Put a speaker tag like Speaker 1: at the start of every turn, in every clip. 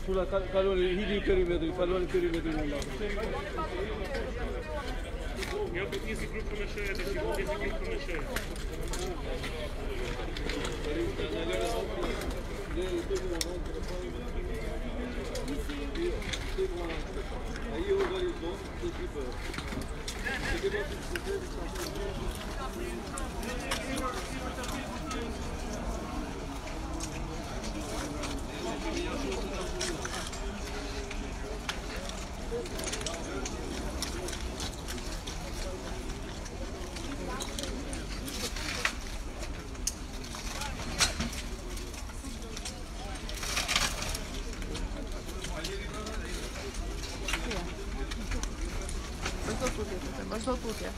Speaker 1: Sulla calore, il perimetro, fallo il perimetro non
Speaker 2: Я бы если группа мешает, если группа мешает.
Speaker 3: Что тут я?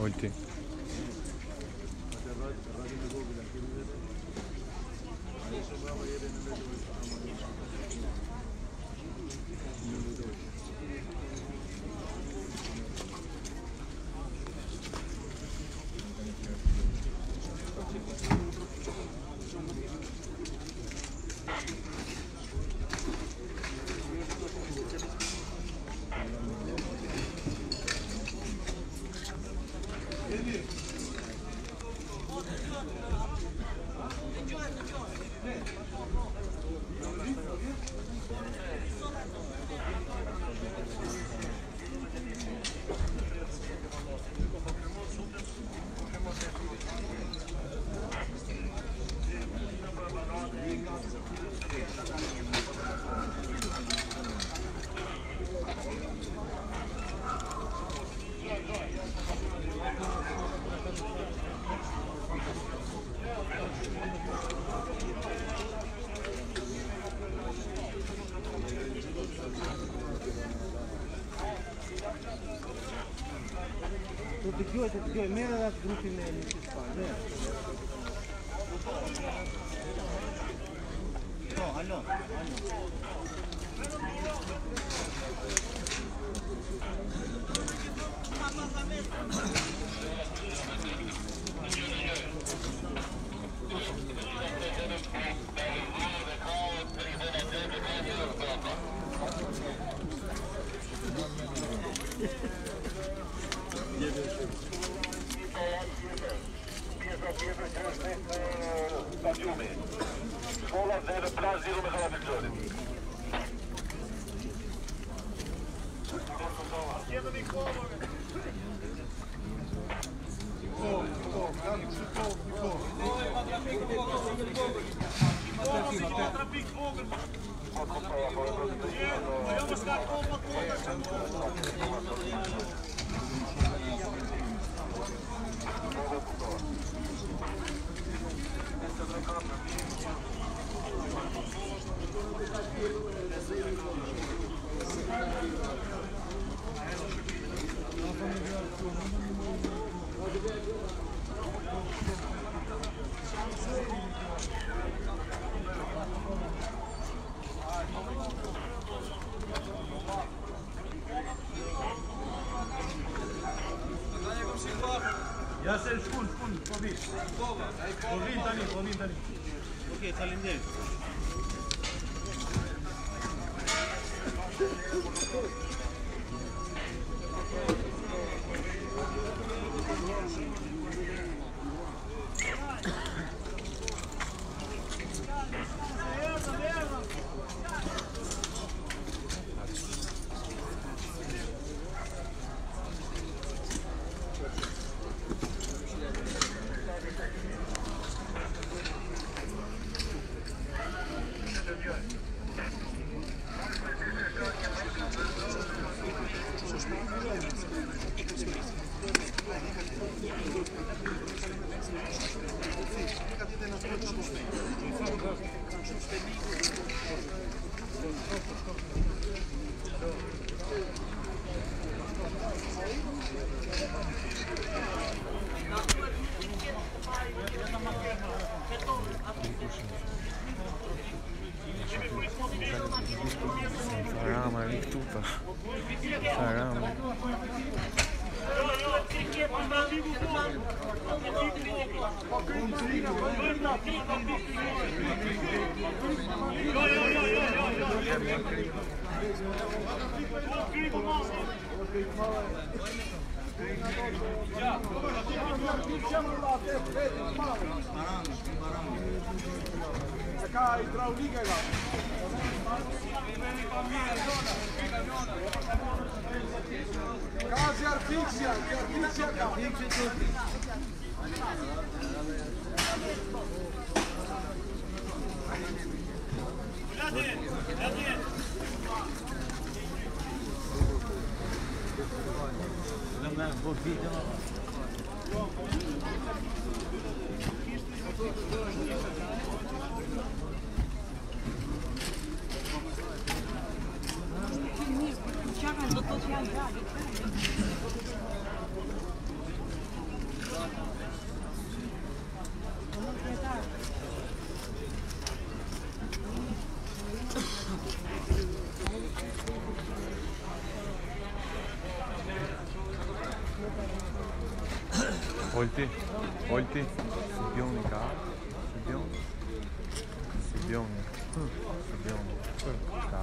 Speaker 4: Uite.
Speaker 3: të dëgjoj, merë edhe atë grupin e municipal, merë. Po, alo.
Speaker 4: Shkolla dhe edhe plazh lidhur me Karamelxhorin.
Speaker 3: Ja se shkun, po vish. Po vin tani. Okej, faleminderit.
Speaker 5: Sarama, Victuta. Sarama.
Speaker 1: Ka hidraulika ka. Ka zjarfixja ka.
Speaker 5: Olti, Scipioni ka, Scipioni, ka,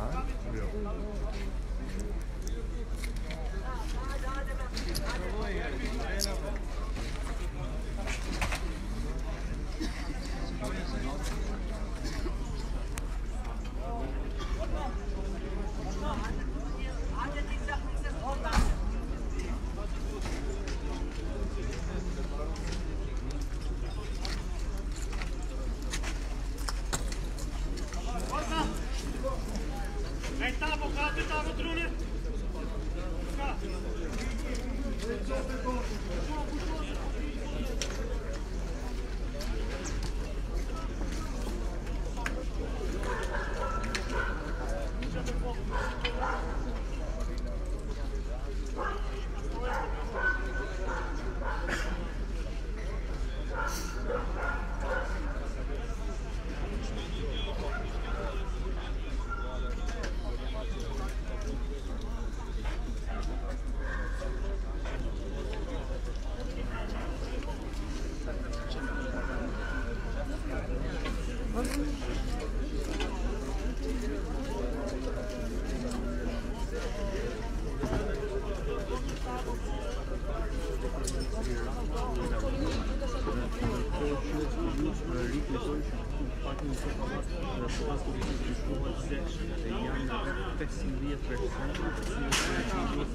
Speaker 2: Tavo, drone?
Speaker 6: pak në Sopallat, sipas policisë shkruhet se janë rreth 15 persona të cilët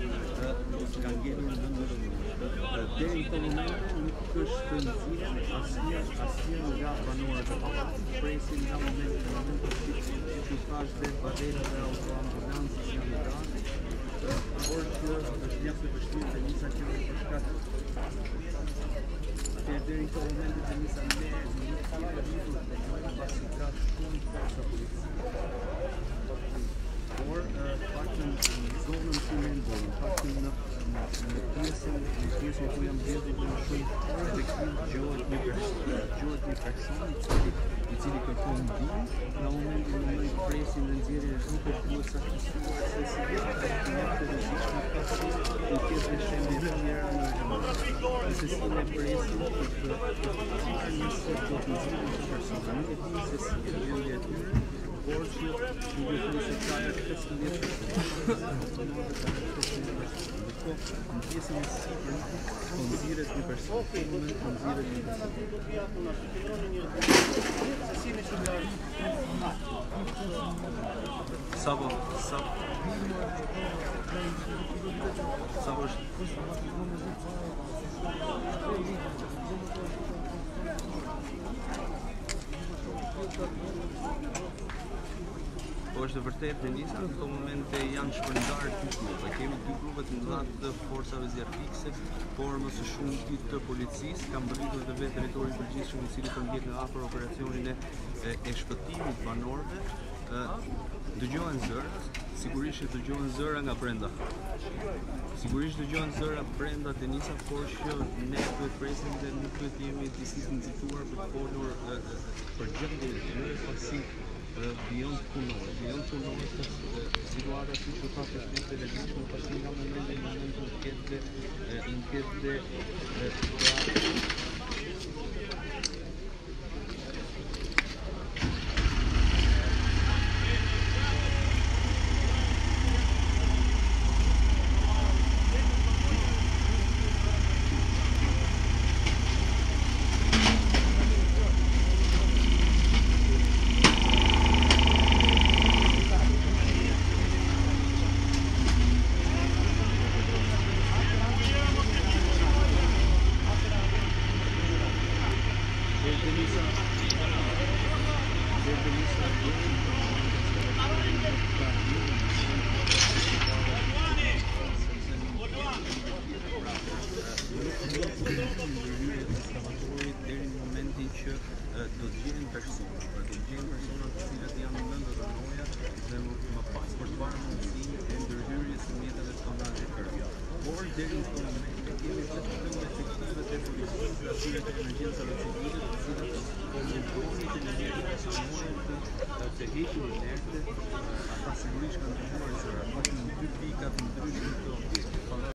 Speaker 6: kanë ngellur në ndërmjet. Deri në këtë moment nuk është nxjerrë asnjë nga banorët e pallatit. Presin nga momenti që thash dhe barera dhe autoambulancës janë ndarë, por që është mjaft e vështirë të nisa që për shkak deri në këtë moment të nisa pasi ka shumë forca policie. Por faktën në zonën ku mendon, faktën në pjesën ku jam vjetur dhe më shumë edhe këtu gjohet një person i cili kërkon ndihmë, nga momenti në mënyrë presin dhe nxjerrjen e trupit duhet saktësuar se si është mjaft e rrezikshme i ketë shembull të tjera në se si ne presin për të parë nëse do të nxjerrin një person. Nuk e di se si është gjendja e tyre, por që duhet të nisë ka 15 persona. Në pjesën e sipër po nxirret një person, në moment po nxirret një person. Sabo Po është vërtet Denisa, në këto momente janë shpërndarë dy grupe. Kemi dy grupe të mëdha të forcave zjarrfikse, por më së shumti të policisë kanë mbërritur edhe vetë drejtori i përgjithshëm i cili po ndjek nga afër operacionin e shpëtimit banorëve. Dëgjohen zërat, sigurisht që dëgjohen zëra nga brenda. Sigurisht dëgjohen zëra brenda Denisa, por që ne duhet presim dhe nuk duhet jemi disi të nxituar për të folur për gjendjen e tyre pasi beyond punore situata siç u thotë është televizion pasi nga momenti në moment të ketë të hequr lehtë, ata sigurisht kanë dëgjuar zëra, në dy pika të ndryshme të